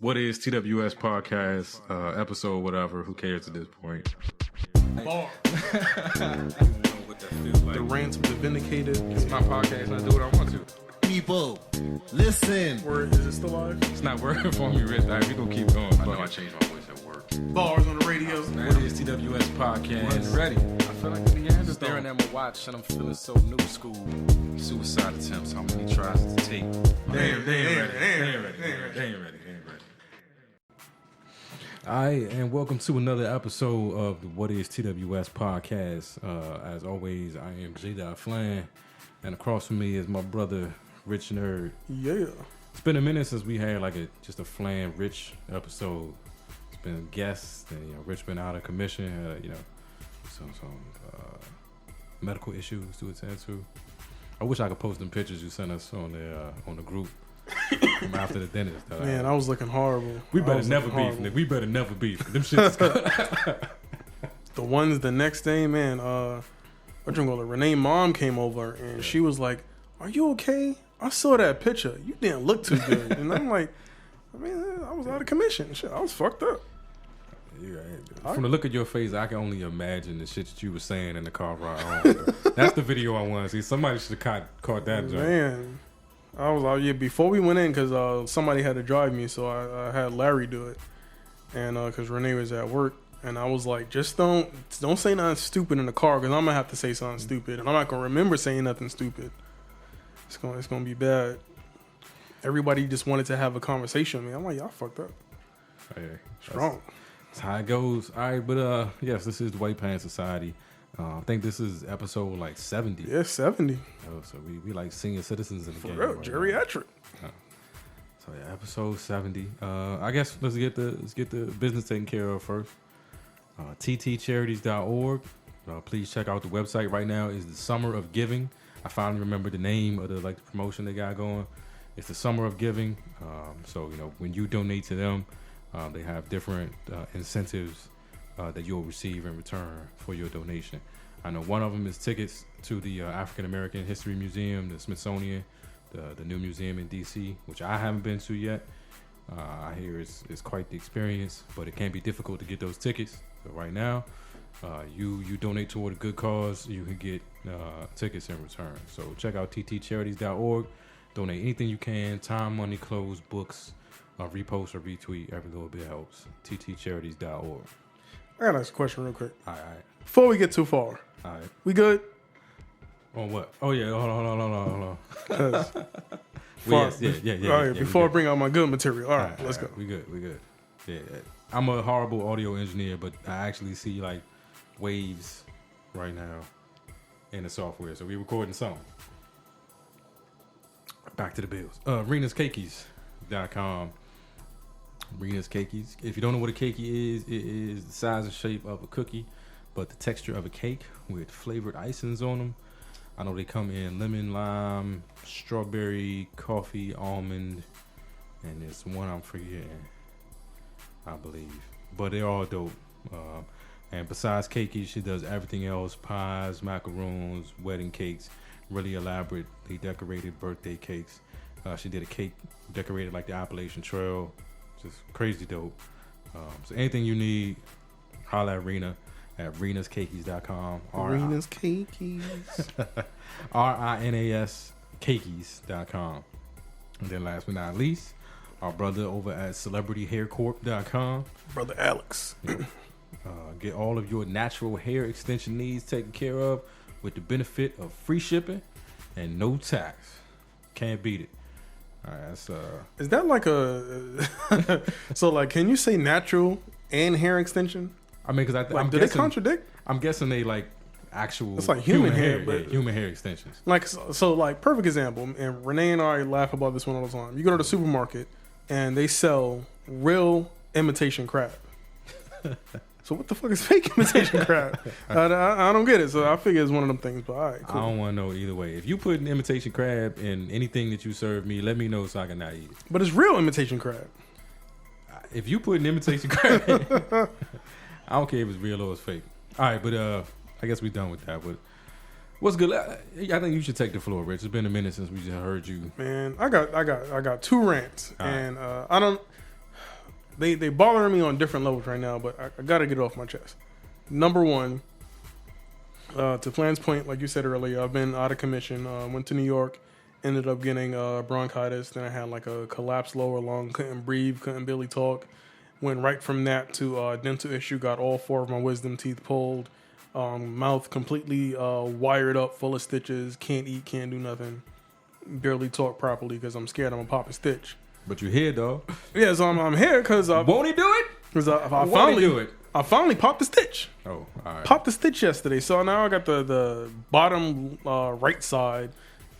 What is TWS podcast, episode, whatever, who cares at this point? Bar. Like. The rants of the vindicated. It's my podcast and I do what I want to. People, listen. Word, is it still live? It's not working for me, Rich. All right, we gonna keep going. I know I changed my voice at work. Bars on the radio. What is TWS podcast? Ready. I feel like the Neanderthal. Staring at my watch and I'm feeling so new school. Suicide attempts, how many tries to take? They ain't ready. Alright, and welcome to another episode of the What is TWS podcast. As always, I am Flan, and across from me is my brother, Rich Nerd. Yeah. It's been a minute since we had like just a Flan Rich episode. It's been guests, and Rich been out of commission, some medical issues to attend to. I wish I could post them pictures you sent us on the group from after the dentist. Man, I was looking horrible. We better never beef, Nick. We better never beef. Them shit's The ones the next day, man, Renee mom came over and she was like, "Are you okay? I saw that picture. You didn't look too good." And I'm like, I was out of commission. Shit, I was fucked up. From the look of your face, I can only imagine the shit that you were saying in the car ride home. That's the video I want to see. Somebody should have caught that joint. Man, I was out before we went in because somebody had to drive me, so I had Larry do it, and because Renee was at work, and I was like, just don't say nothing stupid in the car because I'm gonna have to say something stupid, and I'm not gonna remember saying nothing stupid. It's gonna be bad. Everybody just wanted to have a conversation with me. I'm like, y'all fucked up. Hey, Strong. That's how it goes. All right, but yes, this is the White Pants Society. I think this is episode like 70. Yeah, 70. So we like senior citizens in the game. For real, right geriatric. So yeah, episode 70. I guess let's get the business taken care of first. ttcharities.org. Please check out the website. Right now is the Summer of Giving. I finally remember the name of the promotion they got going. It's the Summer of Giving. So when you donate to them, they have different incentives that you'll receive in return for your donation. I know one of them is tickets to the African American History Museum, the Smithsonian, the new museum in DC, which I haven't been to yet. I hear it's quite the experience, but it can be difficult to get those tickets. So right now, you donate toward a good cause, you can get tickets in return. So check out ttcharities.org. Donate anything you can: time, money, clothes, books, repost or retweet. Every little bit helps. ttcharities.org. I gotta ask a question real quick. All right. Before we get too far. All right. We good? On what? Oh yeah. Hold on. Yeah. All right. Before I bring out my good material. All right. Let's go. We good. Yeah. I'm a horrible audio engineer, but I actually see like waves right now in the software. So we recording something. Back to the bills. RenasCakeys.com. Rena's Cakeys. If you don't know what a cakey is, it is the size and shape of a cookie, but the texture of a cake with flavored icings on them. I know they come in lemon, lime, strawberry, coffee, almond, and there's one I'm forgetting, I believe. But they're all dope. And besides cakeys, she does everything else: pies, macaroons, wedding cakes, really elaborately decorated birthday cakes. She did a cake decorated like the Appalachian Trail. Just crazy dope. So anything you need, holla at Rena at renascakeys.com. Rena's Cakeys. RINAS Cakeys.com. And then last but not least, our brother over at celebrityhaircorp.com. Brother Alex. Get all of your natural hair extension needs taken care of with the benefit of free shipping and no tax. Can't beat it. All right, that's Is that like a so like can you say natural and hair extension? I mean, because I'm do guessing, they contradict? I'm guessing they like actual. It's like human hair, but human hair extensions. Like so, like perfect example. And Renee and I laugh about this one all the time. You go to the supermarket and they sell real imitation crab. So what the fuck is fake imitation crab? I don't get it. So I figure it's one of them things. But all right, cool. I don't want to know either way. If you put an imitation crab in anything that you serve me, let me know so I can not eat it. But it's real imitation crab. If you put an imitation crab in, I don't care if it's real or it's fake. All right, but I guess we're done with that. But what's good? I think you should take the floor, Rich. It's been a minute since we just heard you. Man, I got two rants, and I don't. they bother me on different levels right now, but I gotta get it off my chest. Number one, to Flan's point, like you said earlier, I've been out of commission. Went to New York, ended up getting bronchitis. Then I had like a collapsed lower lung, couldn't breathe, couldn't barely talk. Went right from that to dental issue, got all 4 of my wisdom teeth pulled. Mouth completely wired up, full of stitches, can't eat, can't do nothing. Barely talk properly because I'm scared I'm going to pop a stitch. But you're here, though. Yeah, so I'm here because Won't he do it? Because I Won't he do it? I finally popped the stitch. Oh, all right. Popped the stitch yesterday. So now I got the bottom right side.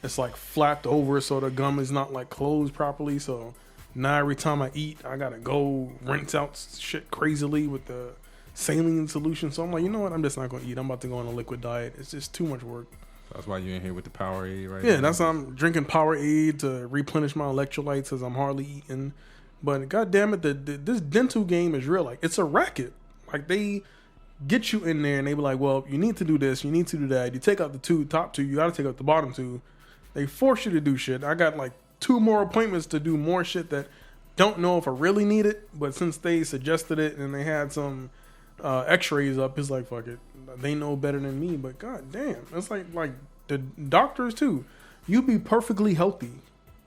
It's like flapped over so the gum is not like closed properly. So now every time I eat, I got to go rinse out shit crazily with the saline solution. So I'm like, you know what? I'm just not going to eat. I'm about to go on a liquid diet. It's just too much work. That's why you're in here with the Powerade right now. Yeah, that's why I'm drinking Powerade to replenish my electrolytes because I'm hardly eating. But God damn it, this dental game is real. Like, it's a racket. Like, they get you in there and they be like, well, you need to do this, you need to do that. You take out the top two, you got to take out the bottom two. They force you to do shit. I got like 2 more appointments to do more shit that don't know if I really need it. But since they suggested it and they had some x-rays up, it's like, fuck it. They know better than me. But god damn, it's like the doctors too. You be perfectly healthy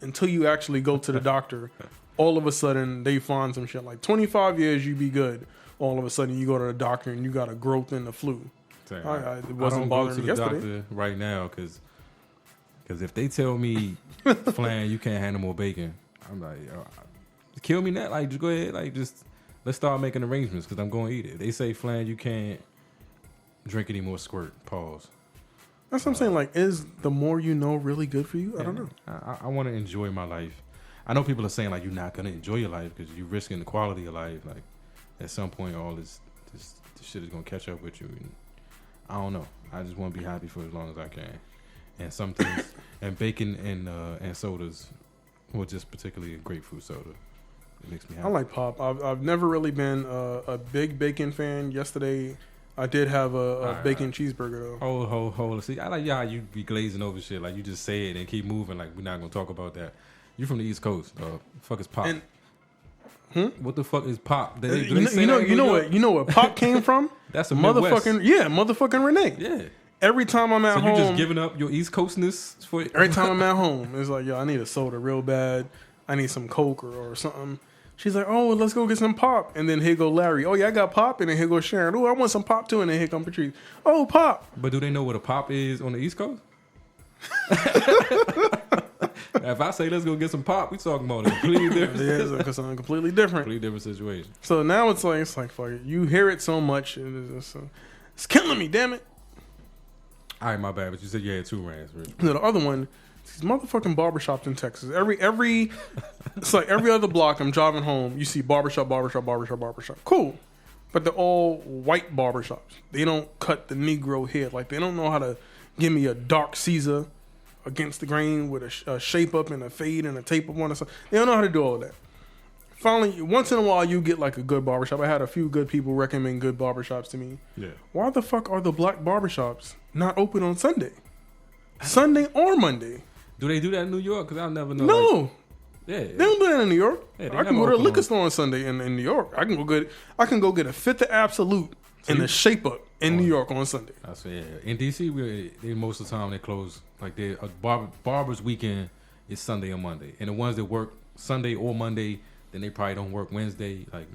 until you actually go to the doctor. All of a sudden, they find some shit. Like 25 years, you be good. All of a sudden, you go to the doctor and you got a growth in the flu. It wasn't bothering me yesterday. Doctor right now because if they tell me, Flan, you can't handle more bacon, I'm like, kill me now. Like, just go ahead. Like, just let's start making arrangements because I'm going to eat it. They say, Flan, you can't drink any more squirt. Pause. That's what I'm saying. Like, is the more you know really good for you? I don't know. I want to enjoy my life. I know people are saying like you're not gonna enjoy your life because you're risking the quality of life. Like at some point, all this shit is gonna catch up with you. And I don't know. I just want to be happy for as long as I can. And some things, and bacon and sodas, well, just particularly a grapefruit soda, it makes me happy. I like pop. I've never really been a big bacon fan. Yesterday, I did have a bacon cheeseburger though. Hold. See, I like how you be glazing over shit. Like you just say it and keep moving. Like we're not gonna talk about that. You from the East Coast? Fuck is pop? What the fuck is pop? You know what pop came from? That's a motherfucking Midwest. motherfucking Renee. Yeah. Every time I'm at home, you just giving up your East Coastness for it? Every time I'm at home, it's like, yo, I need a soda real bad. I need some Coke or something. She's like, oh, let's go get some pop. And then here go Larry. Oh, yeah, I got pop. And then here go Sharon. Oh, I want some pop too. And then here come Patrice. Oh, pop. But do they know what a pop is on the East Coast? If I say let's go get some pop, we talking about a completely different. Yeah, it's something completely different. Completely different situation. So now it's like fuck it. You hear it so much, it's killing me. Damn it. All right, my bad. But you said you had 2 rants. Right? No, the other one, these motherfucking barbershops in Texas. Every it's like every other block I'm driving home, you see barbershop. Cool. But they're all white barbershops. They don't cut the Negro head. Like they don't know how to give me a dark Caesar against the grain with a shape up and a fade and a tape up on it. They don't know how to do all of that. Finally, once in a while, you get like a good barbershop. I had a few good people recommend good barbershops to me. Yeah. Why the fuck are the black barbershops not open on Sunday? Sunday or Monday? Do they do that in New York? Because I'll never know. No. Like, yeah. They don't do that in New York. Yeah, I can go to a liquor store on Sunday in New York. I can go get a Fifth of Absolute and a Shape Up in New York on Sunday. I say, yeah. In DC, they most of the time they close. Like barber's weekend is Sunday or Monday, and the ones that work Sunday or Monday, then they probably don't work Wednesday. Like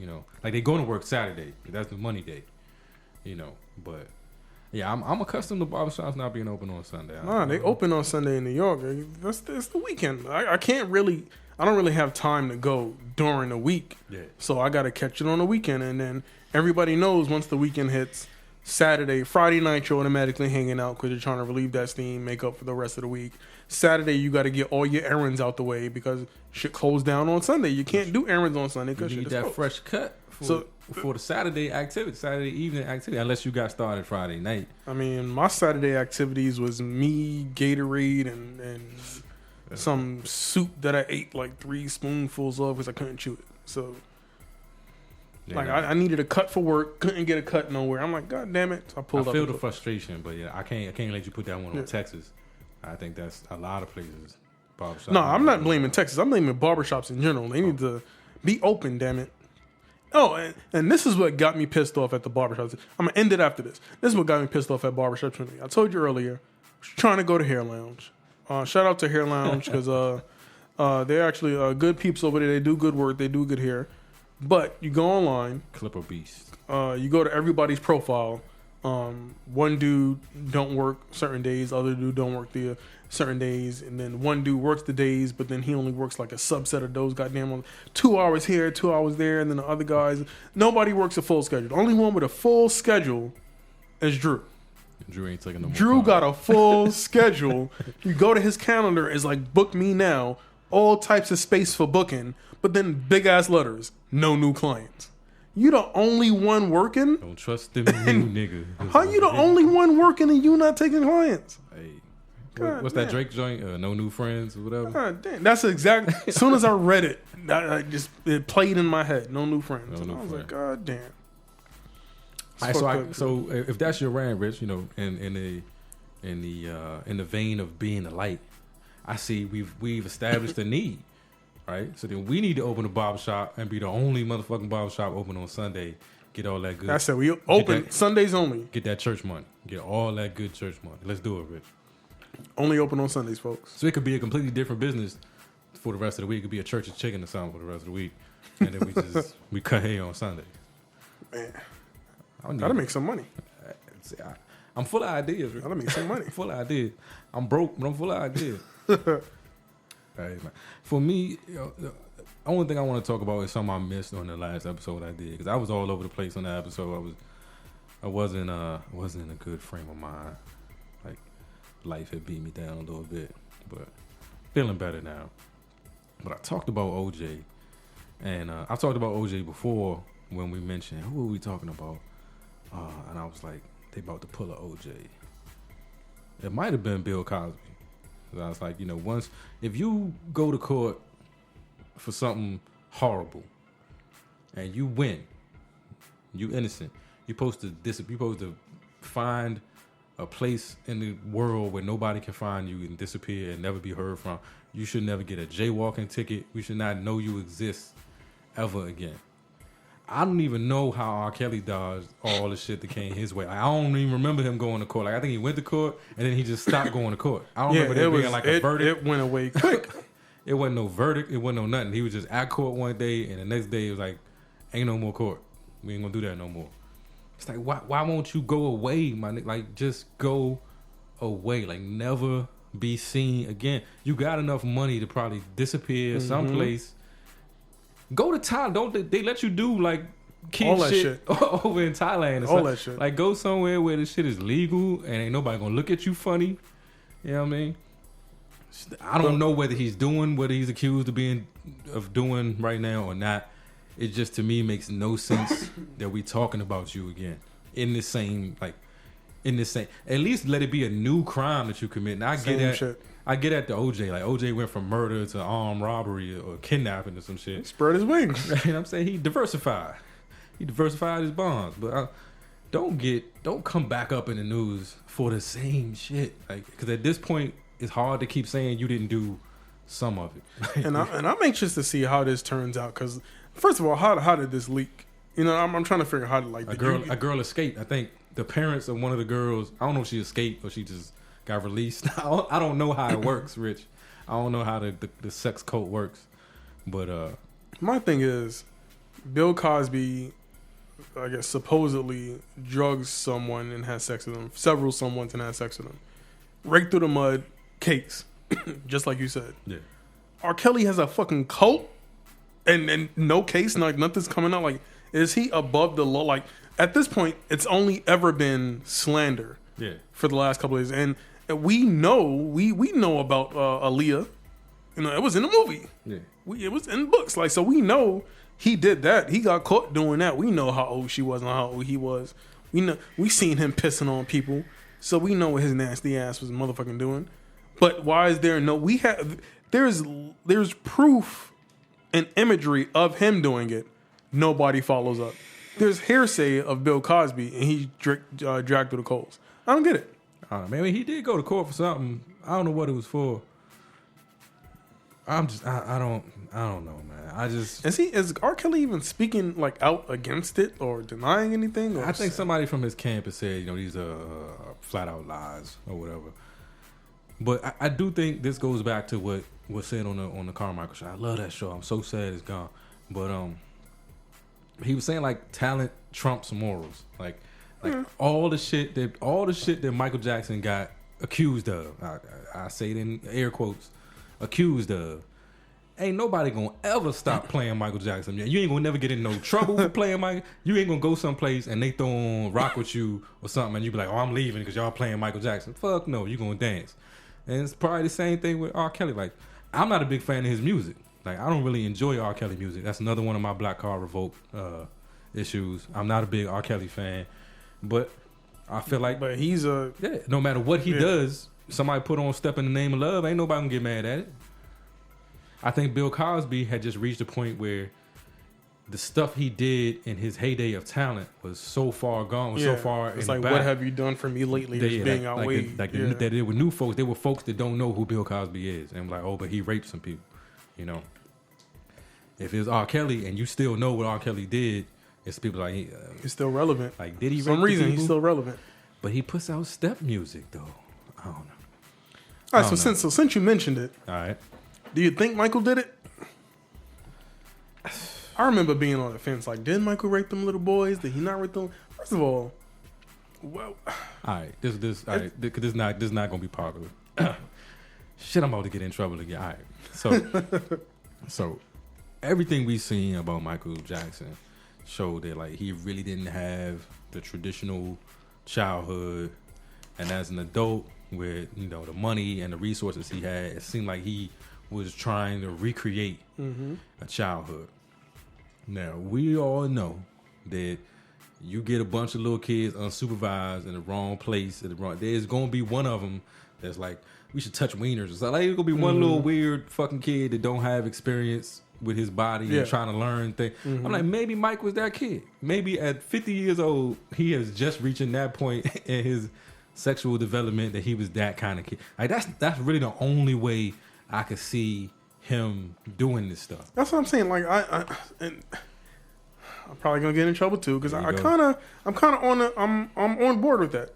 like they going to work Saturday. That's the money day. But yeah, I'm accustomed to barbershops not being open on Sunday. They open on Sunday in New York. It's the weekend. I don't really have time to go during the week. Yeah. So I got to catch it on the weekend, and then everybody knows once the weekend hits. Friday night, you're automatically hanging out because you're trying to relieve that steam, make up for the rest of the week. Saturday, you got to get all your errands out the way because shit closed down on Sunday. You can't do errands on Sunday because you need that fresh cut for the Saturday activity, Saturday evening activity, unless you got started Friday night. I mean, my Saturday activities was me, Gatorade, and some soup that I ate like 3 spoonfuls of because I couldn't chew it. So... I needed a cut for work, couldn't get a cut nowhere. I'm like, God damn it! So I pulled up. I feel the frustration, but yeah, I can't let you put that one on Texas. I think that's a lot of places. No, I'm not blaming Texas. I'm blaming barbershops in general. They need to be open. Damn it! and this is what got me pissed off at the barbershop. I'm going to end it after this. This is what got me pissed off at barbershop. I told you earlier, I was trying to go to Hair Lounge. Shout out to Hair Lounge because they're actually good peeps over there. They do good work. They do good hair. But you go online. Clipper Beast. You go to everybody's profile. One dude don't work certain days. Other dude don't work the certain days. And then one dude works the days, but then he only works like a subset of those goddamn 2 hours here, 2 hours there. And then the other guys, nobody works a full schedule. The only one with a full schedule is Drew. Drew ain't taking no more. Drew got a full schedule. You go to his calendar, it's like book me now. All types of space for booking, but then big ass letters, no new clients. You the only one working? Don't trust them new nigga. How you the only one working and you not taking clients? Hey, damn. what's that Drake joint? No new friends or whatever. God damn, that's exactly. As soon as I read it, it played in my head. No new friends. No and new I was friend. like, God damn. All right, so if that's your rant, Rich, you know, in the vein of being a light, I see we've established a need, right? So then we need to open a barbershop and be the only motherfucking barbershop open on Sunday. Get all that good. That's it. We open Sundays only. Get that church money. Get all that good church money. Let's do it, Rich. Only open on Sundays, folks. So it could be a completely different business for the rest of the week. It could be a church of chicken or something for the rest of the week, and then we cut hair on Sunday. Man, gotta make some money. I'm full of ideas. Rich. Gotta make some money. Full of ideas. I'm broke, but I'm full of ideas. Right, for me, the only thing I want to talk about is something I missed on the last episode I did because I was all over the place on that episode. I wasn't in a good frame of mind. Like life had beat me down a little bit, but feeling better now. But I talked about OJ, and I talked about OJ before when we mentioned who were we talking about, and I was like, they about to pull a OJ. It might have been Bill Cosby. I was like, you know, if you go to court for something horrible and you win, you innocent. You're supposed to find a place in the world where nobody can find you and disappear and never be heard from. You should never get a jaywalking ticket. We should not know you exist ever again. I don't even know how R. Kelly dodged all the shit that came his way. I don't even remember him going to court. Like I think he went to court and then he just stopped going to court. I don't remember there being like a verdict. It went away quick. It wasn't no verdict. It wasn't no nothing. He was just at court one day and the next day it was like, ain't no more court. We ain't gonna do that no more. It's like why won't you go away, my nigga? Like just go away. Like never be seen again. You got enough money to probably disappear someplace. Go to Thailand. Don't they let you do like kid shit over in Thailand? All that shit. Like go somewhere where the shit is legal and ain't nobody gonna look at you funny. You know what I mean? I don't know whether he's doing what he's accused of doing right now or not. It just to me makes no sense that we talking about you again in the same. At least let it be a new crime that you commit. And I get at the OJ. Like OJ went from murder to armed robbery or kidnapping or some shit. He spread his wings. You know what I'm saying? He diversified his bonds. But don't come back up in the news for the same shit. Like because at this point it's hard to keep saying you didn't do some of it. and I'm anxious to see how this turns out. Because first of all, how did this leak? You know, I'm trying to figure out how to like a girl escaped. I think the parents of one of the girls. I don't know if she escaped or she just got released. I don't know how it works, Rich. I don't know how the sex cult works. But my thing is, Bill Cosby, I guess supposedly drugs someone and has sex with them. Several someones and has sex with them. Raked through the mud, case, just like you said. Yeah. R. Kelly has a fucking cult, and no case, like nothing's coming out. Like, is he above the law? Like at this point, it's only ever been slander. Yeah. For the last couple of years, and we know about Aaliyah. You know, it was in the movie. Yeah. It was in books. Like, so we know he did that. He got caught doing that. We know how old she was and how old he was. We seen him pissing on people. So we know what his nasty ass was motherfucking doing. But why is there there's proof and imagery of him doing it. Nobody follows up. There's hearsay of Bill Cosby and he dragged through the coals. I don't get it. Maybe he did go to court for something. I don't know what it was for. I I don't know, man. I just is R. Kelly even speaking like out against it or denying anything? Or I think somebody from his camp has said, these are flat out lies or whatever. But I do think this goes back to what was said on the Carmichael show. I love that show. I'm so sad it's gone. But he was saying like talent trumps morals. Like all the shit that Michael Jackson got accused of. I say it in air quotes, accused of. Ain't nobody gonna ever stop playing Michael Jackson. You ain't gonna never get in no trouble for playing Michael. You ain't gonna go someplace and they throw on Rock With You or something and you be like, oh, I'm leaving because y'all playing Michael Jackson. Fuck no, you gonna dance. And it's probably the same thing with R. Kelly. Like, I'm not a big fan of his music. Like, I don't really enjoy R. Kelly music. That's another one of my Black Card Revolt issues. I'm not a big R. Kelly fan. But I feel like... But he's a... Yeah, no matter what he does, somebody put on Step in the Name of Love, ain't nobody gonna get mad at it. I think Bill Cosby had just reached a point where the stuff he did in his heyday of talent was so far gone, so far it's in like, the back. What have you done for me lately? It's being outweighed. There were new folks. There were folks that don't know who Bill Cosby is. And like, oh, but he raped some people. If it's R. Kelly and you still know what R. Kelly did, it's people like... he's still relevant. Like, did he For some reason, he's still relevant. But he puts out step music, though. I don't know. All right, since you mentioned it... All right. Do you think Michael did it? I remember being on the fence. Like, did Michael rape them little boys? Did he not rape them? First of all, well, all right, this not gonna be popular. Shit, I'm about to get in trouble again. All right, so everything we seen about Michael Jackson showed that like he really didn't have the traditional childhood, and as an adult with the money and the resources he had, it seemed like he was trying to recreate a childhood. Now, we all know that you get a bunch of little kids unsupervised in the wrong place. There's going to be one of them that's like, we should touch wieners. It's like there's going to be one little weird fucking kid that don't have experience with his body and trying to learn things. I'm like, maybe Mike was that kid. Maybe at 50 years old, he is just reaching that point in his sexual development that he was that kind of kid. Like that's really the only way I could see him doing this stuff. That's what I'm saying. Like I'm probably gonna get in trouble too because I'm on board with that.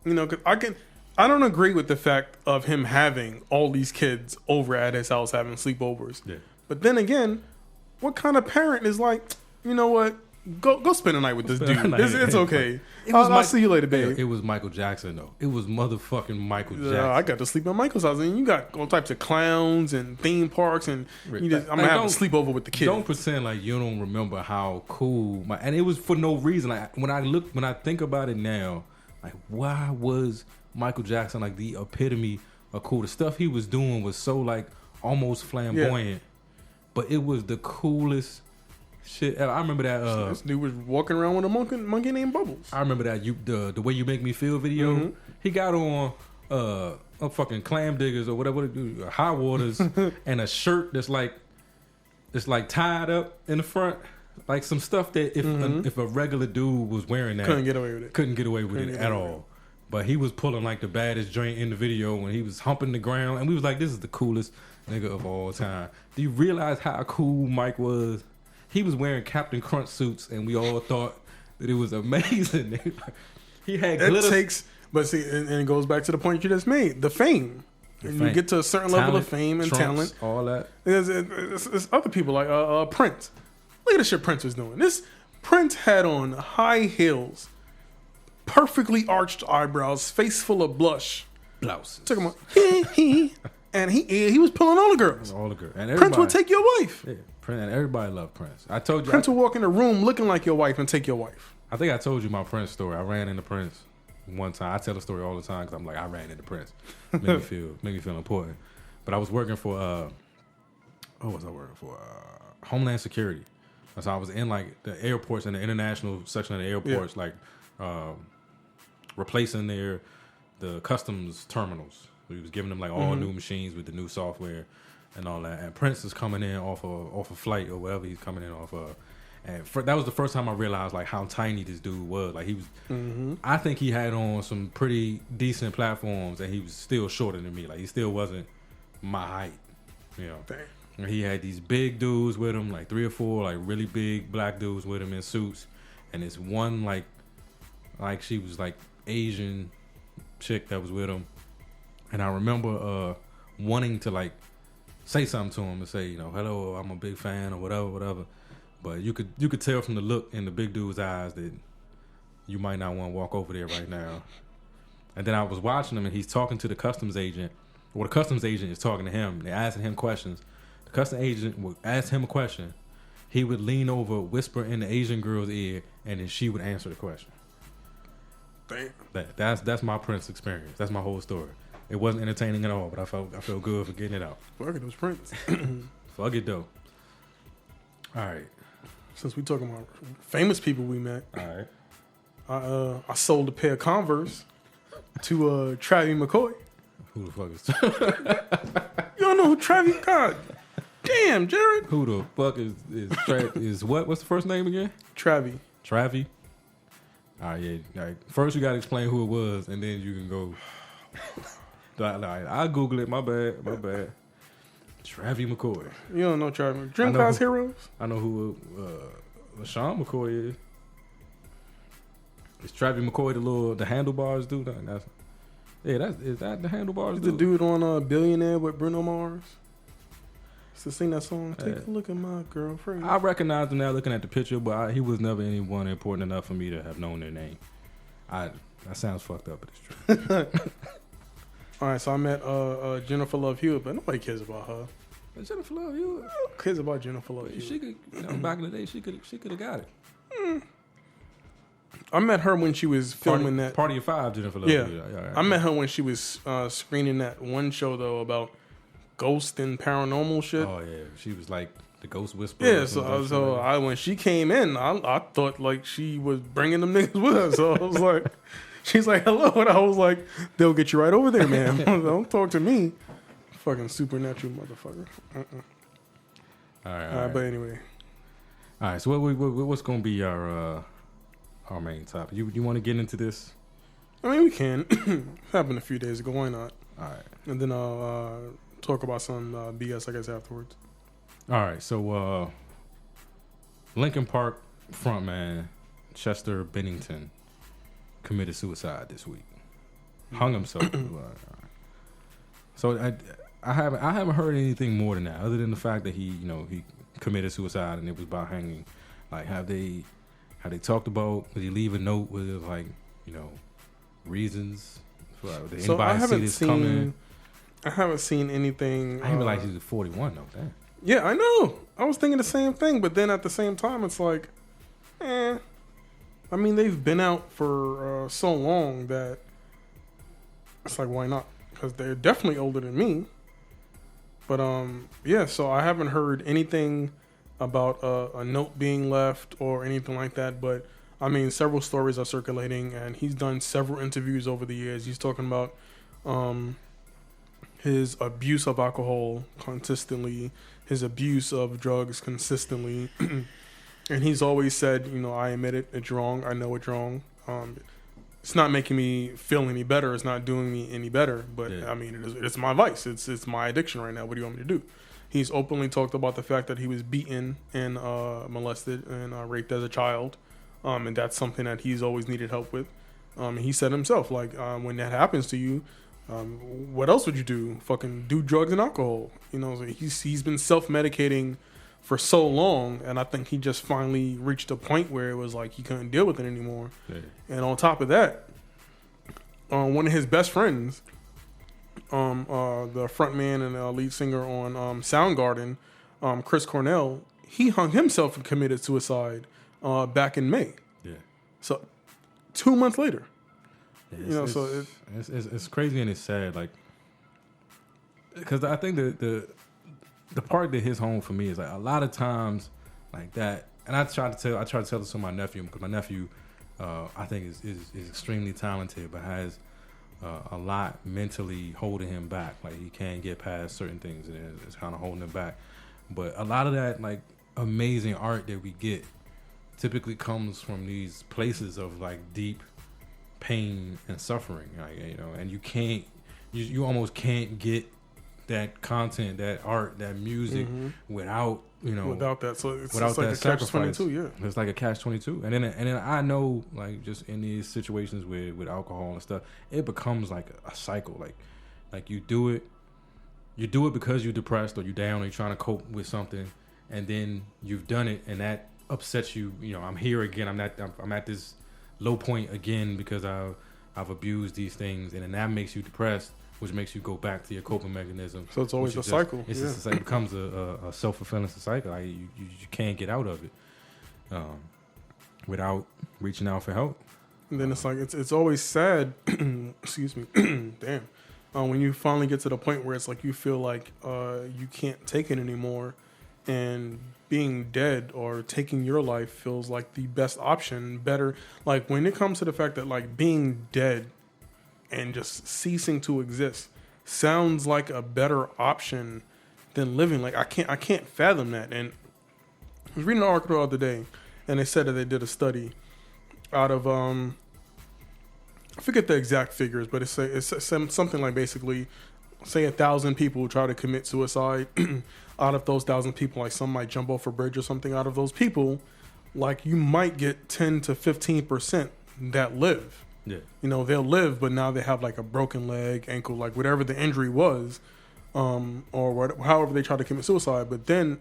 Because I don't agree with the fact of him having all these kids over at his house having sleepovers. Yeah. But then again, what kind of parent is like, you know what? Go spend a night with this dude. It's okay. I'll see you later, babe. It was Michael Jackson, though. It was motherfucking Michael Jackson. I got to sleep at Michael's house, and you got all types of clowns and theme parks, and I'm gonna have a sleepover with the kids. Don't pretend like you don't remember how cool and it was for no reason. Like when I think about it now, like why was Michael Jackson like the epitome of cool? The stuff he was doing was so like almost flamboyant, but it was the coolest shit. I remember that this dude was walking around with a monkey named Bubbles. I remember that the way you make me feel video. He got on a fucking clam diggers or whatever, high waters, and a shirt that's like tied up in the front, like some stuff that if a regular dude was wearing that couldn't get away with it at all. But he was pulling like the baddest joint in the video when he was humping the ground, and we was like, this is the coolest nigga of all time. Do you realize how cool Mike was? He was wearing Captain Crunch suits, and we all thought that it was amazing. He had glitter. But see, and it goes back to the point you just made: the fame. You get to a certain level of fame and trumps, talent. All that. There's other people like Prince. Look at the shit Prince was doing. This Prince had on high heels, perfectly arched eyebrows, face full of blush. Blouse. Took him on. And he was pulling all the girls. All the girls. And Prince would take your wife. Yeah. And everybody loved Prince. I told you. Prince would walk in the room looking like your wife and take your wife. I think I told you my Prince story. I ran into Prince one time. I tell the story all the time because I'm like, I ran into Prince. Made me feel important. But I was working for what was I working for? Homeland Security. So I was in like the airports and the international section of the airports, like replacing the customs terminals. We was giving them like all new machines with the new software and all that. And Prince is coming in off a flight or wherever he's coming in off of. And that was the first time I realized like how tiny this dude was. Like he was, I think he had on some pretty decent platforms, and he was still shorter than me. Like he still wasn't my height, you know. Dang. And he had these big dudes with him, like 3 or 4, like really big black dudes with him in suits, and this one like she was like Asian chick that was with him. And I remember wanting to like say something to him and say, you know, hello, I'm a big fan or whatever. But you could tell from the look in the big dude's eyes that you might not want to walk over there right now. And then I was watching him, and he's talking to the customs agent. Well, the customs agent is talking to him. They're asking him questions. The customs agent would ask him a question. He would lean over, whisper in the Asian girl's ear, and then she would answer the question. Damn. That's my Prince experience. That's my whole story. It wasn't entertaining at all, but I felt good for getting it out. Fuck it, it was Prince. Fuck it though. All right. Since we talking about famous people we met, All right. I sold a pair of Converse to Travis McCoy. Who the fuck is? You don't know who Travis? God damn, Jared. Who the fuck is what? What's the first name again? Travis. Travi. All right, yeah. All right. First, you gotta explain who it was, and then you can go. All right, I'll Google it. My bad. Travis McCoy. You don't know Travis. Dream Class Heroes. I know who LaShawn McCoy is. Is Travis McCoy the handlebars dude? Is that the handlebars He's dude? the dude on Billionaire with Bruno Mars. Used to sing that song. Take a look at my girlfriend. I recognize him now looking at the picture, but he was never anyone important enough for me to have known their name. That sounds fucked up, but it's true. All right, so I met Jennifer Love Hewitt, but nobody cares about her. Jennifer Love Hewitt. Who cares about Jennifer Love Hewitt? She could, back in the day, she could have got it. I met her when she was filming that Party of Five. Jennifer Love Yeah, Hewitt. Right. I met her when she was screening that one show though about ghost and paranormal shit. Oh yeah, she was like the ghost whisperer. Yeah, so when she came in, I thought like she was bringing them niggas with her. So I was like, she's like, hello, and I was like, they'll get you right over there, man. Don't talk to me, fucking supernatural motherfucker. All right. But anyway, all right. So what's gonna be our main topic? You want to get into this? I mean we can. Happened a few days ago. Why not? All right. And then I'll talk about some BS I guess afterwards. All right. So Linkin Park frontman Chester Bennington committed suicide this week. Hung himself. So I haven't heard anything more than that, other than the fact that he committed suicide and it was about hanging. Like have they talked about? Did he leave a note with like reasons? Did So I anybody see haven't this seen. coming? I haven't seen anything. I didn't realize he was 41 though. Damn. Yeah, I know. I was thinking the same thing, but then at the same time, it's like, I mean, they've been out for so long that it's like, why not? Because they're definitely older than me. But yeah. So I haven't heard anything about a note being left or anything like that. But I mean, several stories are circulating, and he's done several interviews over the years. He's talking about his abuse of alcohol consistently, his abuse of drugs consistently. And he's always said, I admit it, it's wrong. I know it's wrong. It's not making me feel any better. It's not doing me any better. But yeah. I mean, it's my vice. It's my addiction right now. What do you want me to do? He's openly talked about the fact that he was beaten and molested and raped as a child. And that's something that he's always needed help with. He said himself, like, when that happens to you, what else would you do? Fucking do drugs and alcohol. So he's been self-medicating for so long, and I think he just finally reached a point where it was like he couldn't deal with it anymore. Yeah. And on top of that, one of his best friends, the frontman and lead singer on Soundgarden, Chris Cornell, he hung himself and committed suicide back in May. Yeah. So 2 months later. Yeah, it's crazy and it's sad, like, because I think the part that hits home for me is like a lot of times like that, and I try to tell this to my nephew, because my nephew I think is extremely talented, but has a lot mentally holding him back. Like he can't get past certain things, and it's kind of holding him back. But a lot of that like amazing art that we get typically comes from these places of like deep pain and suffering, like, and you almost can't get that content, that art, that music without without that. So it's without like that a catch-22. sacrifice. Yeah, It's like a catch-22. And then I know, like, just in these situations with alcohol and stuff, it becomes like a cycle. Like you do it because you're depressed or you're down or you're trying to cope with something, and then you've done it and that upsets you. I'm here again. I'm at this low point again because I've abused these things, and then that makes you depressed, which makes you go back to your coping mechanism. So it's always a cycle. It's just like, it becomes a self-fulfilling cycle. Like you can't get out of it without reaching out for help. And then it's like it's always sad. Excuse me. Damn. When you finally get to the point where it's like you feel like you can't take it anymore, and being dead or taking your life feels like the best option. Better, like when it comes to the fact that like being dead and just ceasing to exist sounds like a better option than living. Like I can't fathom that. And I was reading an article the other day, and they said that they did a study out of I forget the exact figures, but it's something like basically, say 1,000 people try to commit suicide. Out of those 1,000 people, like some might jump off a bridge or something. Out of those people, like you might get 10 to 15% that live. Yeah. They'll live, but now they have like a broken leg, ankle, like whatever the injury was, however they try to commit suicide. But then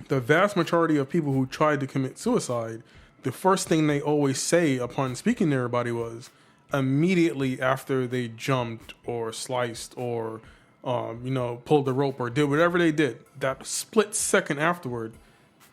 the vast majority of people who tried to commit suicide, the first thing they always say upon speaking to everybody was immediately after they jumped or sliced or pulled the rope or did whatever they did, that split second afterward,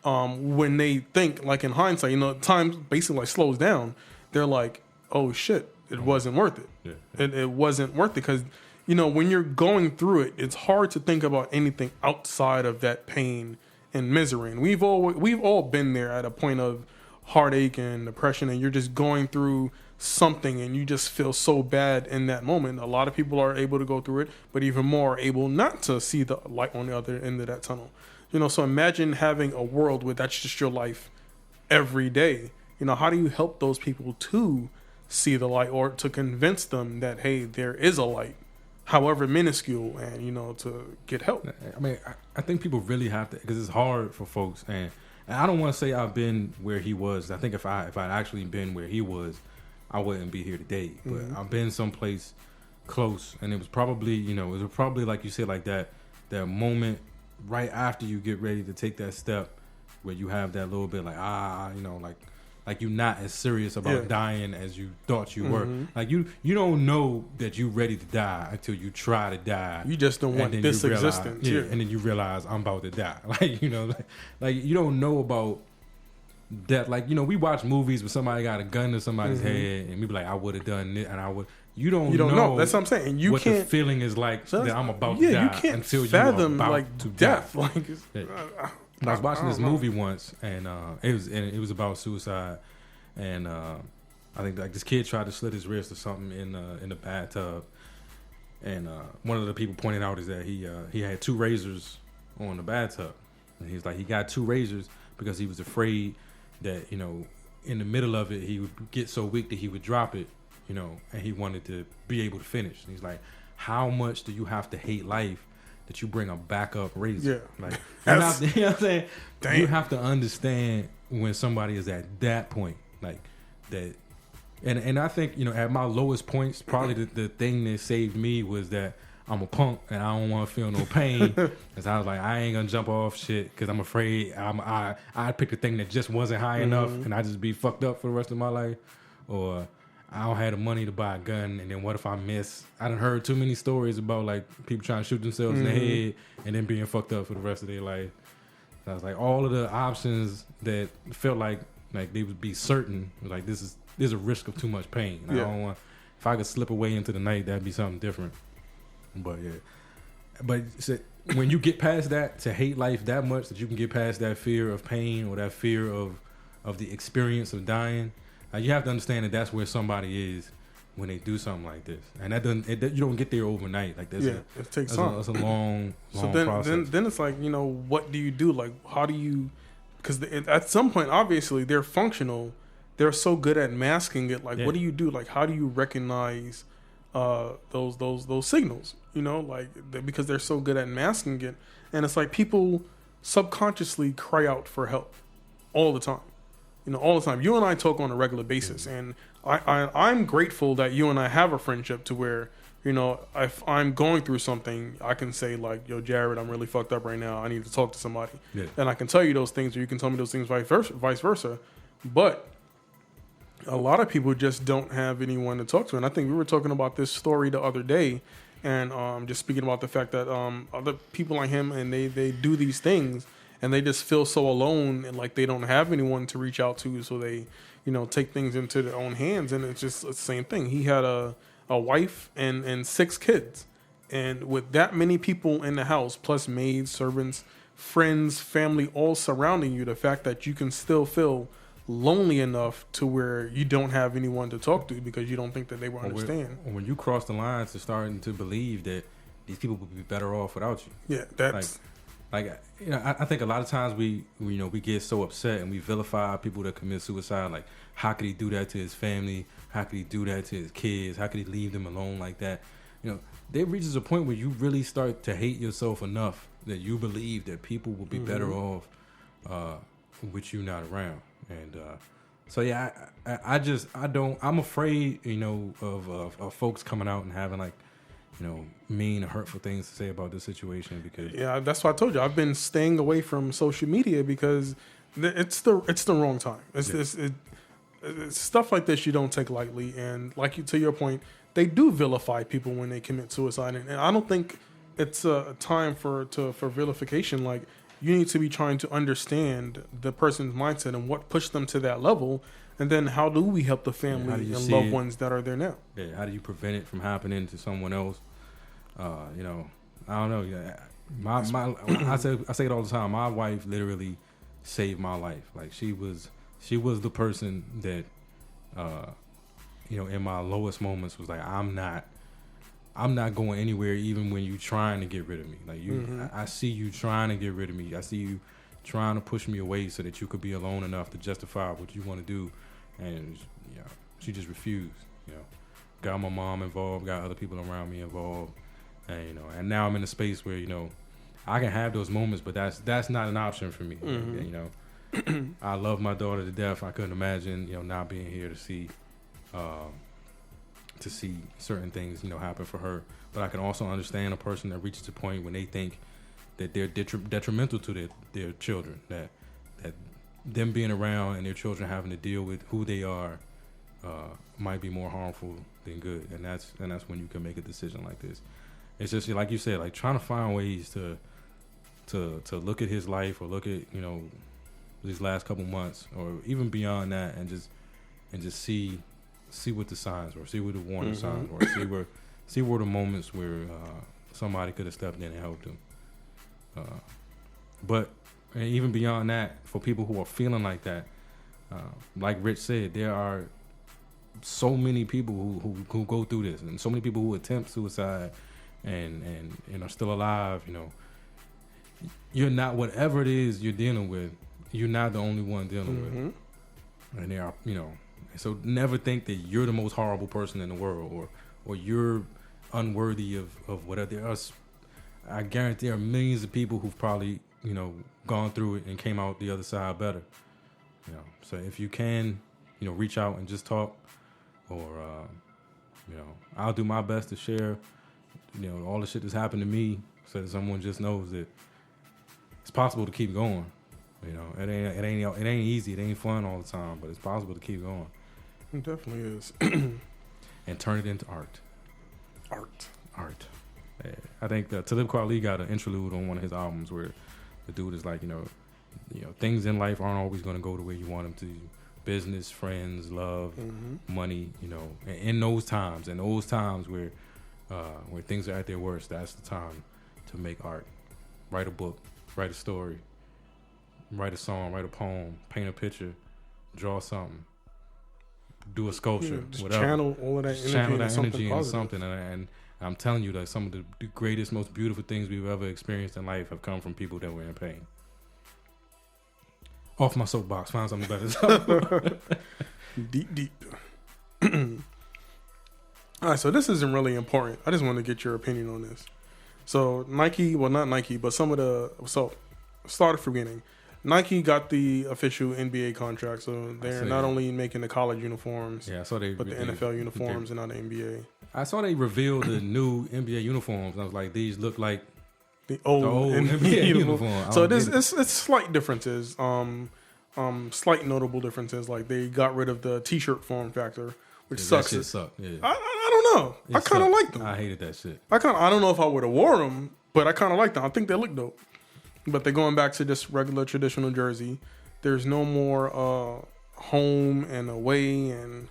when they think, like in hindsight, time basically like slows down. They're like, oh shit, it wasn't worth it. Yeah. It wasn't worth it because, when you're going through it, it's hard to think about anything outside of that pain and misery. And we've all been there at a point of heartache and depression, and you're just going through something and you just feel so bad in that moment. A lot of people are able to go through it, but even more are able not to see the light on the other end of that tunnel. So imagine having a world where that's just your life every day. How do you help those people to see the light, or to convince them that, hey, there is a light, however minuscule, and to get help? I mean, I think people really have to, because it's hard for folks, and I don't want to say I've been where he was. I think if I'd actually been where he was, I wouldn't be here today. But I've been someplace close, and it was probably, like you said, like that moment right after you get ready to take that step, where you have that little bit like like you're not as serious about dying as you thought you were. Like you don't know that you're ready to die until you try to die. You just don't want this existence. Yeah, and then you realize I'm about to die. Like like you don't know about that. Like we watch movies where somebody got a gun to somebody's head, and we be like, I would have done it, and I would. You don't know. That's what I'm saying. You what can't. The feeling is like that I'm about to die. You can't until fathom you're about like to death. Die. Like I was watching this movie once, and it was about suicide, and I think like this kid tried to slit his wrist or something in the bathtub, and one of the people pointed out is that he had 2 razors on the bathtub, and he's like he got 2 razors because he was afraid that in the middle of it he would get so weak that he would drop it, and he wanted to be able to finish. And he's like, how much do you have to hate life that you bring a backup razor? Yeah. Like, you know what I'm saying? Damn. You have to understand when somebody is at that point, like that. And I think, at my lowest points, probably the thing that saved me was that I'm a punk and I don't want to feel no pain. Because I was like, I ain't going to jump off shit because I'm afraid I'd pick a thing that just wasn't high enough and I'd just be fucked up for the rest of my life. Or I don't have the money to buy a gun, and then what if I miss? I done heard too many stories about like people trying to shoot themselves in the head and then being fucked up for the rest of their life. So I was like, all of the options that felt like they would be certain, like there's a risk of too much pain. I don't want, if I could slip away into the night, that'd be something different. But when you get past that, to hate life that much that you can get past that fear of pain or that fear of the experience of dying. You have to understand that that's where somebody is when they do something like this, and you don't get there overnight. Like this, it takes time. It's a long process. Then it's like, what do you do? Like, how do you? Because at some point, obviously, they're functional. They're so good at masking it. Like, what do you do? Like, how do you recognize those signals, because they're so good at masking it. And it's like people subconsciously cry out for help all the time. All the time. You and I talk on a regular basis, and I'm grateful that you and I have a friendship to where, if I'm going through something, I can say like, yo, Jared, I'm really fucked up right now. I need to talk to somebody. Yeah. And I can tell you those things, or you can tell me those things vice versa. But a lot of people just don't have anyone to talk to. And I think we were talking about this story the other day, and just speaking about the fact that other people like him, and they do these things, and they just feel so alone and like they don't have anyone to reach out to, so they, take things into their own hands. And it's just the same thing. He had a wife and 6 kids. And with that many people in the house, plus maids, servants, friends, family, all surrounding you, the fact that you can still feel lonely enough to where you don't have anyone to talk to because you don't think that they will understand. When you cross the lines to starting to believe that these people would be better off without you. Yeah, that's... Like, I think a lot of times we get so upset and we vilify people that commit suicide. Like, how could he do that to his family? How could he do that to his kids? How could he leave them alone like that? There reaches a point where you really start to hate yourself enough that you believe that people will be better off with you not around. And so yeah, I'm afraid of folks coming out and having like mean or hurtful things to say about this situation, because that's why I told you I've been staying away from social media because it's the wrong time. It's stuff like this you don't take lightly, and to your point, they do vilify people when they commit suicide, and I don't think it's a time for vilification. Like, you need to be trying to understand the person's mindset and what pushed them to that level, and then how do we help the family and loved ones that are there now? Yeah, how do you prevent it from happening to someone else? I don't know. Yeah, I say it all the time. My wife literally saved my life. Like, she was the person that, in my lowest moments was like, I'm not going anywhere, even when you trying to get rid of me. Like, I see you trying to get rid of me. I see you trying to push me away so that you could be alone enough to justify what you want to do. And she just refused. Got my mom involved, got other people around me involved, and now I'm in a space where I can have those moments, but that's not an option for me. I love my daughter to death. I couldn't imagine not being here to see certain things happen for her. But I can also understand a person that reaches a point when they think that they're detrimental to their children, that them being around and their children having to deal with who they are might be more harmful than good, and that's when you can make a decision like this. It's just like you said, like trying to find ways to look at his life, or look at these last couple months, or even beyond that, and just see what the signs were, see what the warning signs were, see where the moments where somebody could have stepped in and helped him. But even beyond that, for people who are feeling like that, like Rich said, there are so many people who go through this, and so many people who attempt suicide and are still alive. You're not, whatever it is you're dealing with, you're not the only one dealing with it. And there are, so never think that you're the most horrible person in the world, or you're unworthy of whatever. I guarantee there are millions of people who've probably, gone through it and came out the other side better. So if you can, reach out and just talk, or, I'll do my best to share, all the shit that's happened to me, so that someone just knows that it's possible to keep going. It ain't easy. It ain't fun all the time, but it's possible to keep going. It definitely is. And turn it into art. Art. Yeah. I think Talib Kweli got an interlude on one of his albums where the dude is like, things in life aren't always going to go the way you want them to. Business, friends, love, money, in those times where things are at their worst, that's the time to make art. Write a book, write a story, write a song, write a poem, paint a picture, draw something, do a sculpture, whatever. Channel all of that energy into something. And I'm telling you that some of the greatest, most beautiful things we've ever experienced in life have come from people that were in pain. Off my soapbox, find something better. Deep. All right, so this isn't really important. I just want to get your opinion on this. So Nike, well not Nike, but start at the beginning. Nike got the official NBA contract, so they're not only making the college uniforms, I saw but the NFL uniforms and not the NBA. I saw they revealed the new NBA uniforms. I was like, these look like the old NBA uniform. So it's slight differences. Slight notable differences. Like they got rid of the T-shirt form factor, which sucks. That shit sucked. Yeah. I don't know. I kind of like them. I hated that shit. I don't know if I would have wore them, but I kind of like them. I think they look dope. But they're going back to just regular traditional jersey. There's no more home and away and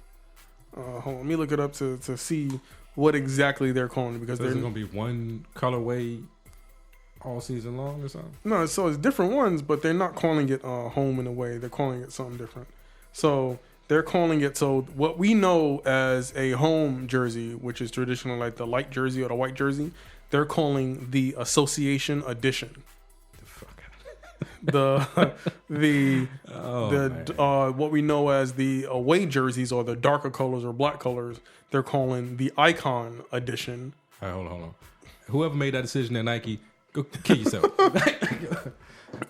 hold on, let me look it up to see what exactly they're calling it, because there's going to be one colorway all season long or something. No, so it's different ones, but they're not calling it home and away. They're calling it something different. So they're calling it, so what we know as a home jersey, which is traditionally like the light jersey or the white jersey, they're calling the Association Edition. What we know as the away jerseys or the darker colors or black colors, they're calling the Icon Edition. All right, hold on. Whoever made that decision at Nike, go kill yourself.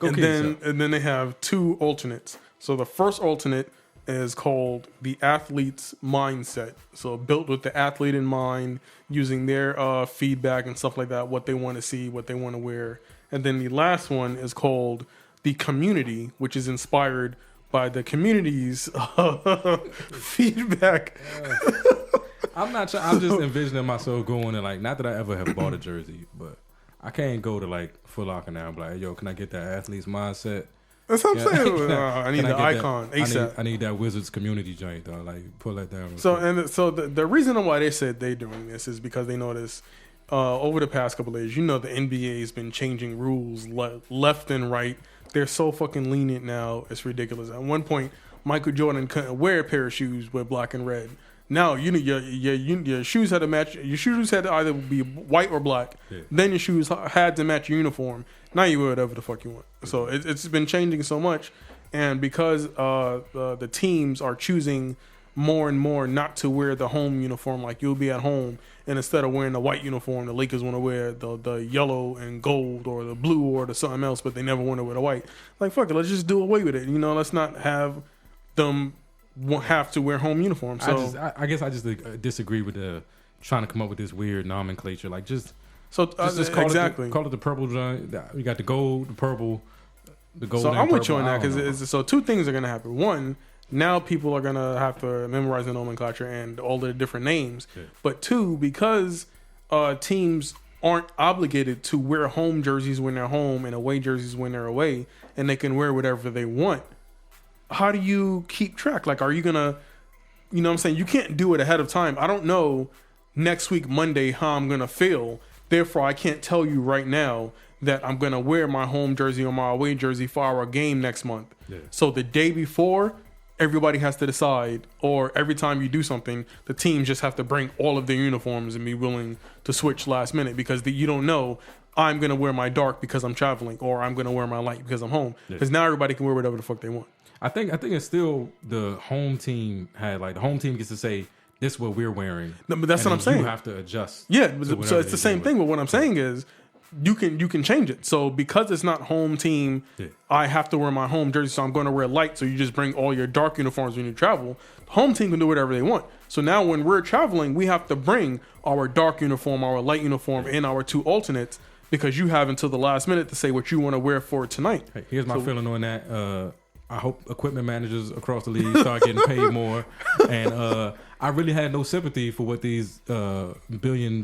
And then they have two alternates. So the first alternate is called the Athlete's Mindset. So built with the athlete in mind, using their feedback and stuff like that, what they want to see, what they want to wear. And then the last one is called the Community, which is inspired by the community's feedback. I'm not sure. I'm just envisioning myself going and like, not that I ever have bought a jersey, but I can't go to like Foot Locker now and be like, yo, can I get that Athlete's Mindset? That's what I'm saying. I need the Icon ASAP. I need that Wizards Community joint though. Like, pull that down. So the reason why they said they're doing this is because they noticed over the past couple of days, the NBA has been changing rules left and right. They're so fucking lenient now. It's ridiculous. At one point, Michael Jordan couldn't wear a pair of shoes with black and red. Now your shoes had to match. Your shoes had to either be white or black. Yeah. Then your shoes had to match your uniform. Now you wear whatever the fuck you want. So it's been changing so much, and because the teams are choosing more and more not to wear the home uniform, like you'll be at home, and instead of wearing the white uniform, the Lakers want to wear the yellow and gold or the blue or the something else, but they never want to wear the white. Like, fuck it, let's just do away with it. Let's not have them have to wear home uniforms. So I guess I just disagree with the trying to come up with this weird nomenclature. Like, just call it the purple joint. We got the gold, the purple, the gold. So I'm with you on that, because so two things are gonna happen. One, now people are gonna have to memorize the nomenclature and all the different names. Yeah. But two, because teams aren't obligated to wear home jerseys when they're home and away jerseys when they're away, and they can wear whatever they want. How do you keep track? Like, are you gonna, what I'm saying? You can't do it ahead of time. I don't know next week, Monday, how I'm gonna feel. Therefore, I can't tell you right now that I'm gonna wear my home jersey or my away jersey for our game next month. Yeah. So the day before, everybody has to decide, or every time you do something, the teams just have to bring all of their uniforms and be willing to switch last minute, because you don't know, I'm going to wear my dark because I'm traveling, or I'm going to wear my light because I'm home. Because now everybody can wear whatever the fuck they want. I think it's still the home team the home team gets to say, this is what we're wearing. No, but that's what I'm saying. You have to adjust. Yeah, so it's the same thing. But what I'm saying is, you can change it. So because it's not home team, I have to wear my home jersey, so I'm going to wear light. So you just bring all your dark uniforms when you travel. Home team can do whatever they want. So now when we're traveling, we have to bring our dark uniform, our light uniform, and our two alternates, because you have until the last minute to say what you want to wear for tonight. Hey, here's my feeling on that. I hope equipment managers across the league start getting paid more. And I really had no sympathy for what these $1 billion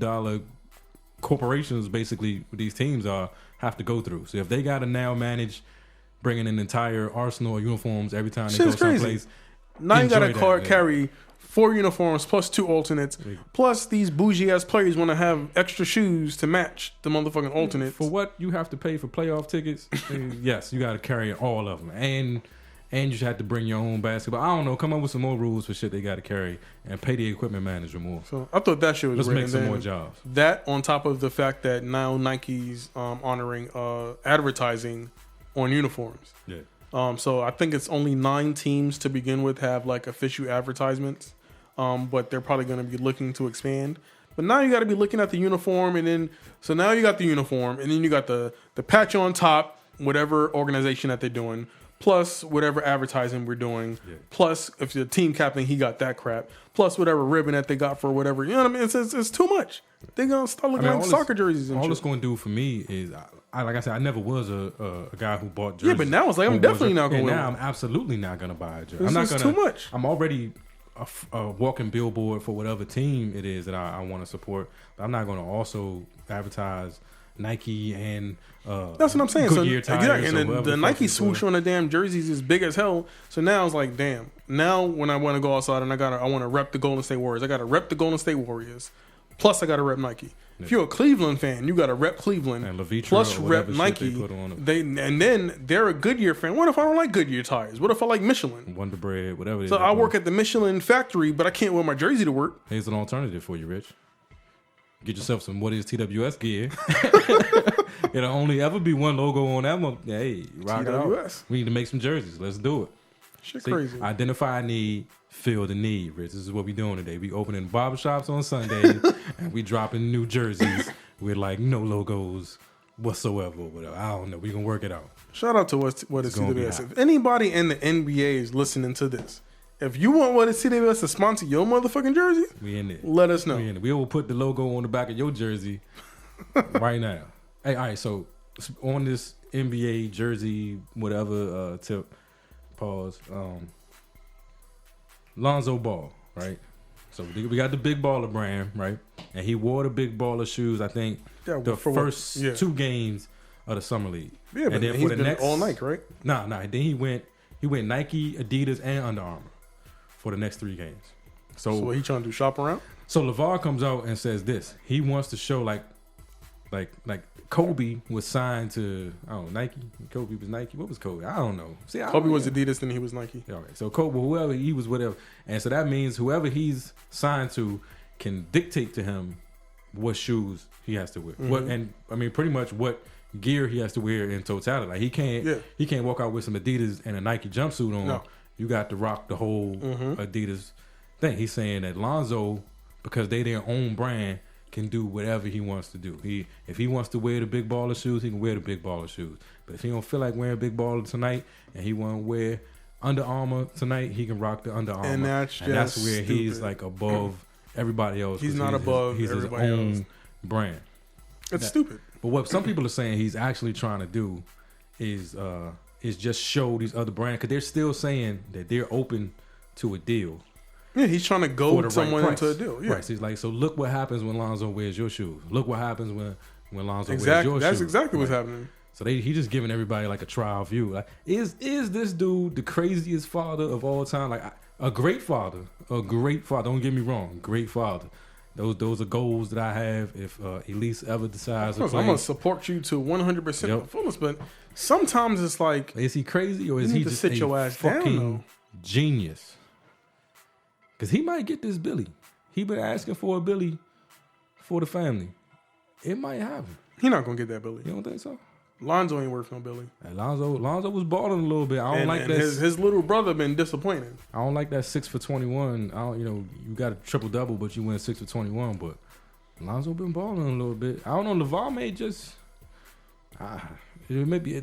corporations, basically, these teams have to go through. So if they got to now manage bringing an entire arsenal of uniforms every time they go someplace, now you got to carry 4 uniforms plus 2 alternates, plus these bougie ass players want to have extra shoes to match the motherfucking alternates. For what you have to pay for playoff tickets, yes, you got to carry all of them, and you just have to bring your own basketball. I don't know, come up with some more rules for shit they got to carry, and pay the equipment manager more. So I thought that shit was great. Let's make some more jobs. That on top of the fact that now Nike's honoring advertising on uniforms. Yeah. So I think it's only 9 teams to begin with have like official advertisements but they're probably going to be looking to expand. But now you got to be looking at the uniform, and then so now you got the uniform, and then you got the patch on top, whatever organization that they're doing, plus whatever advertising we're doing, plus if you're the team captain, he got that crap, plus whatever ribbon that they got for whatever. You know what I mean? It's too much. They're gonna start looking like soccer jerseys and all shit. it's going to do for me is, like I said, I never was a guy who bought jerseys. Yeah, but now it's like I'm definitely not going to. Now I'm absolutely not going to buy a jersey. I'm not going to. Too much. I'm already a walking billboard for whatever team it is that I want to support. But I'm not going to also advertise Nike and that's what I'm saying. Goodyear tires and the Nike swoosh on the damn jerseys is big as hell. So now it's like, damn. Now when I want to go outside and I want to rep the Golden State Warriors, I got to rep the Golden State Warriors. Plus I got to rep Nike. Yeah. If you're a Cleveland fan, you got to rep Cleveland. And Levitra plus rep Nike. And then they're a Goodyear fan. What if I don't like Goodyear tires? What if I like Michelin? Wonder Bread, whatever it is. So I work at the Michelin factory, but I can't wear my jersey to work. Here's an alternative for you, Rich. Get yourself some What Is TWS gear. It'll only ever be one logo on that one. Hey, rock TWS. It out. We need to make some jerseys. Let's do it. Shit crazy. Identify a need, fill the need, Rich. This is what we doing today. We opening barbershops on Sundays and we dropping new jerseys with like no logos whatsoever. Whatever. I don't know. We gonna work it out. Shout out to What Is TWS. If anybody in the NBA is listening to this, if you want What Is TWS to sponsor your motherfucking jersey, we in it. Let us know. We will put the logo on the back of your jersey right now. Hey, all right. So on this NBA jersey, whatever tip, pause. Lonzo Ball, right? So we got the Big Baller brand, right? And he wore the Big Baller shoes, I think, the first 2 games of the summer league. Yeah, but and then he's been next all Nike, right? Nah. Then he went Nike, Adidas, and Under Armour for the next 3 games. So he trying to do shop around? So LeVar comes out and says this. He wants to show like Kobe was signed to Nike. Kobe was Nike. What was Kobe? I don't know. See, Kobe was Adidas, then he was Nike. All right. So Kobe, whoever he was, whatever, and so that means whoever he's signed to can dictate to him what shoes he has to wear. Mm-hmm. What, and I mean, pretty much what gear he has to wear in totality. Like he can't walk out with some Adidas and a Nike jumpsuit on. No. You got to rock the whole Adidas thing. He's saying that Lonzo, because they their own brand, can do whatever he wants to do. If he wants to wear the Big Baller shoes, he can wear the Big Baller shoes. But if he don't feel like wearing Big Baller tonight and he want to wear Under Armour tonight, he can rock the Under Armour. And that's where stupid. He's like above everybody else. He's not above everybody his own else. brand. It's stupid. But what some people are saying he's actually trying to do is just show these other brands, because they're still saying that they're open to a deal. Yeah, he's trying to goad someone into a deal. Yeah. Right. So he's like, so look what happens when Lonzo wears your shoes. Look what happens when Lonzo wears your shoes. That's exactly what's happening. So he's just giving everybody like a trial view. Like, is this dude the craziest father of all time? Like a great father. Don't get me wrong, great father. Those are goals that I have. If Elise ever decides to play, I'm gonna support you to 100% the fullest. But sometimes it's like, is he crazy or is he just a fucking genius? Because he might get this Billy. He been asking for a Billy for the family. It might happen. He not gonna get that Billy. You don't think so? Lonzo ain't worth no Billy. Hey, Lonzo was balling a little bit. I don't like that. His little brother been disappointing. I don't like that 6 for 21. You got a triple double, but you went 6 for 21. But Lonzo been balling a little bit. I don't know. LeVar may just. Maybe I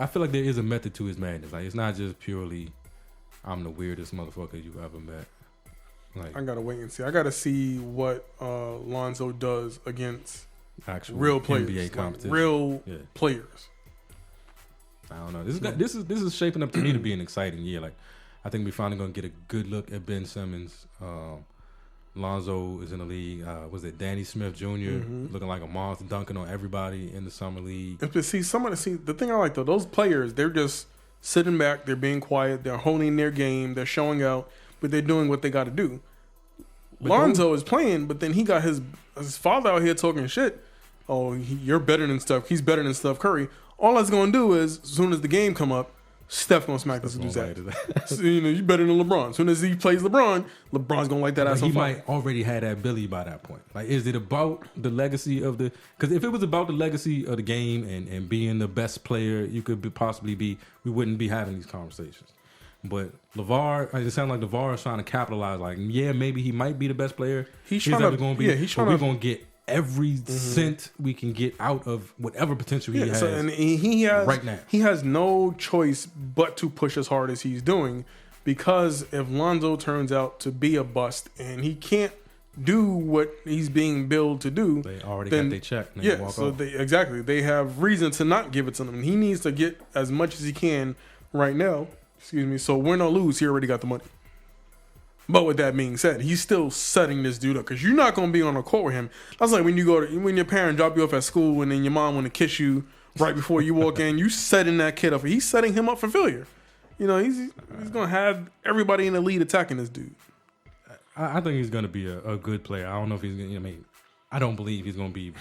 feel like there is a method to his madness. Like, it's not just purely, I'm the weirdest motherfucker you've ever met. Like, I gotta wait and see. I gotta see what Lonzo does against actual real players, NBA competition, real players. I don't know. This is shaping up to me to be an exciting year. Like, I think we're finally gonna get a good look at Ben Simmons. Lonzo is in the league. Was it Danny Smith Jr. Looking like a monster, dunking on everybody in the summer league. But see, the thing I like though, those players, they're just sitting back, they're being quiet, they're honing their game, they're showing out, but they're doing what they got to do. But Lonzo is playing, but then he got his father out here talking shit. Oh, you're better than Steph. He's better than Steph Curry. All that's gonna do is, as soon as the game come up, Steph gonna smack this dude's ass. So, you better than LeBron. As soon as he plays LeBron's gonna light that ass on fire. He might already had that Billy by that point. Like, is it about the legacy of the? Because if it was about the legacy of the game and being the best player you could possibly be, we wouldn't be having these conversations. But LeVar, it sounds like LeVar is trying to capitalize. Like, yeah, maybe he might be the best player. He's trying to going to be. Yeah, he's trying but to. we're going to get every cent we can get out of whatever potential he has. And he has right now. He has no choice but to push as hard as he's doing, because if Lonzo turns out to be a bust and he can't do what he's being billed to do, They already then, got their check. And yeah, walk so off. they have reason to not give it to him. He needs to get as much as he can right now. Excuse me. So win or lose, he already got the money. But with that being said, he's still setting this dude up, because you're not going to be on a court with him. That's like when your parent drop you off at school and then your mom want to kiss you right before you walk in. You setting that kid up. He's setting him up for failure. You know, he's going to have everybody in the lead attacking this dude. I think he's going to be a good player. I don't know if he's going to, I mean, I don't believe he's going to be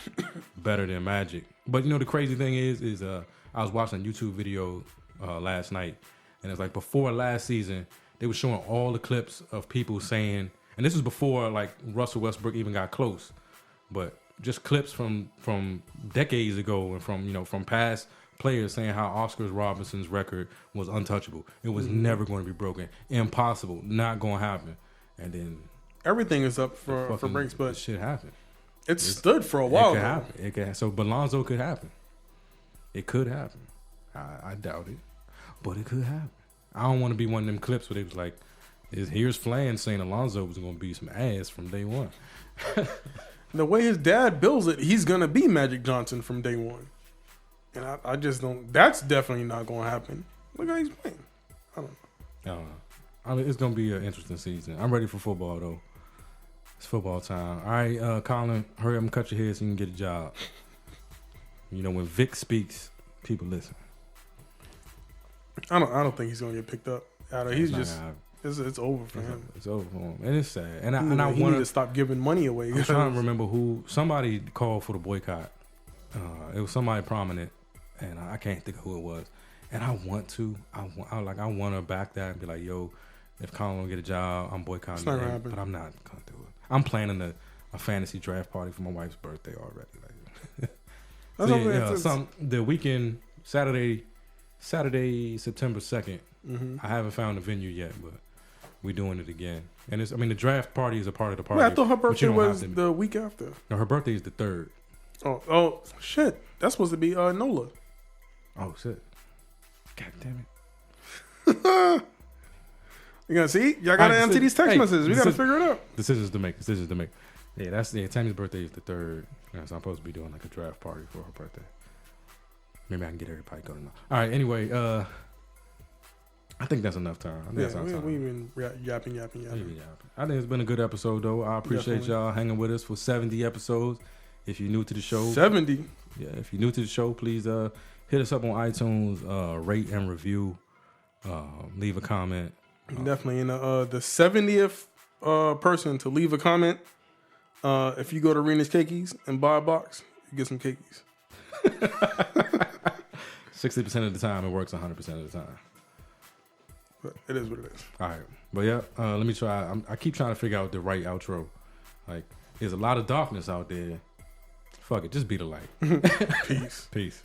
better than Magic. But, you know, the crazy thing is I was watching a YouTube video last night, and it's like before last season, they were showing all the clips of people saying, and this was before like Russell Westbrook even got close, but just clips from decades ago and from past players saying how Oscar Robinson's record was untouchable. It was never going to be broken. Impossible. Not going to happen. And then everything is up for breaks, but shit happened. It stood for a while. It could happen. It could. So, but Lonzo could happen. It could happen. I doubt it, but it could happen. I don't want to be one of them clips where it was like, here's Flan saying Alonzo was going to be some ass from day one. The way his dad builds it, he's going to be Magic Johnson from day one. And I just don't. That's definitely not going to happen. Look how he's playing. I don't know. I mean, it's going to be an interesting season. I'm ready for football, though. It's football time. All right, Colin, hurry up and cut your hair so you can get a job. You know, when Vic speaks, people listen. I don't think he's gonna get picked up. He's just it's over for him. It's over for him, and it's sad. And I want want to stop giving money away. I'm trying to remember who somebody called for the boycott. It was somebody prominent, and I can't think of who it was. And I want to back that and be like, yo, if Colin don't get a job, I'm boycotting. It's not gonna happen. But I'm not gonna do it. I'm planning a fantasy draft party for my wife's birthday already. The weekend, Saturday, September 2nd. I haven't found a venue yet, but we're doing it again. And the draft party is a part of the party. I thought her birthday was the week after. No, her birthday is the 3rd. Oh shit! That's supposed to be Nola. Oh shit! God damn it! You gonna see? Y'all gotta empty these text messages. We gotta figure it out. Decisions to make. Yeah, Tammy's birthday is the 3rd. So I'm supposed to be doing like a draft party for her birthday. Maybe I can get everybody going. All right. Anyway, I think that's enough time. We've been yapping. I think it's been a good episode, though. I appreciate y'all hanging with us for 70 episodes. If you're new to the show, 70. Yeah, if you're new to the show, please hit us up on iTunes, rate and review, leave a comment. Definitely. And the 70th person to leave a comment, if you go to Rena's Cakeys and buy a box, you get some cakeys. 60% of the time, it works 100% of the time. But it is what it is. All right. But yeah, let me try. I keep trying to figure out the right outro. Like, there's a lot of darkness out there. Fuck it. Just be the light. Peace. Peace.